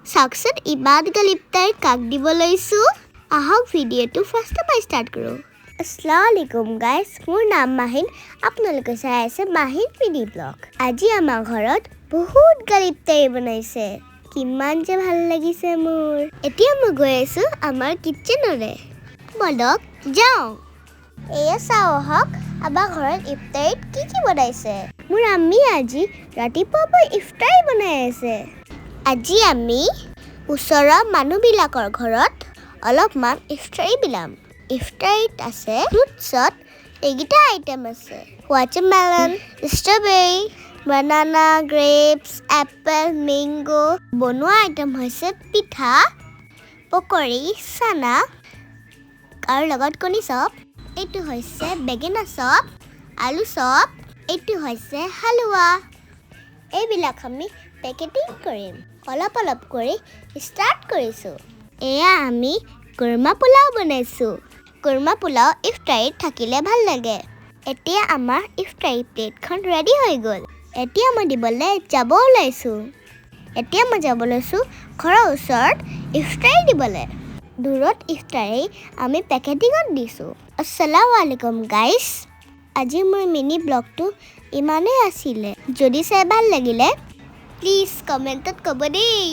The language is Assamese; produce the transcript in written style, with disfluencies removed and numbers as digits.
চাওকচোন ইমান গাল ইফতাৰ কাক দিব লৈছো আহক ভিডিঅ'টো ফাৰ্ষ্টৰ পৰা ষ্টাৰ্ট কৰোঁ আসসালামু আলাইকুম গাইজ মোৰ নাম মাহিন আপোনালোকে চাই আছে মাহিন মিনি ব্লগ আজি আমাৰ ঘৰত বহুত গাল ইফতাৰ বনাইছে কিমান যে ভাল লাগিছে মোৰ এতিয়া মই গৈ আছো আমাৰ কিচেনৰে বলক যাওঁ এয়া চাওঁ হক আমাৰ ঘৰত ইফতাৰত কি বনাইছে মোৰ আম্মি আজি ৰাতিপুৱাৰ পৰা ইফতাৰ বনাই আছে আজি আমি ওচৰৰ মানুহবিলাকৰ ঘৰত অলপমান ইফতাৰী বিলাম ইফতাৰীত আছে ফ্ৰুটছত এইকেইটা আইটেম আছে ৱাটাৰমেলন ষ্ট্ৰবেৰী বানানা গ্ৰেপছ এপল মেংগো বনোৱা আইটেম হৈছে পিঠা পকৰি চানা আৰু লগত কণী চপ এইটো হৈছে বেগেনা চপ আলু চপ এইটো হৈছে হালৱা এইবিলাক আমি পেকেটিং কৰিম অলপ অলপ কৰি ষ্টাৰ্ট কৰিছোঁ এয়া আমি কুৰ্মা পোলাও বনাইছোঁ কুৰ্মা পোলাও ইফতাৰীত থাকিলে ভাল লাগে এতিয়া আমাৰ ইফতাৰী প্লেটখন ৰেডি হৈ গ'ল এতিয়া মই দিবলৈ যাব ওলাইছোঁ এতিয়া মই যাব লৈছোঁ ঘৰৰ ওচৰত ইফতাৰী দিবলৈ দূৰত ইফতাৰী আমি পেকেটিঙত দিছোঁ আসসালামু আলাইকুম গাইজ আজি মোৰ মিনি ব্লগটো ইমানেই আছিলে যদি চাই ভাল লাগিলে প্লিজ কমেণ্টত ক'ব দেই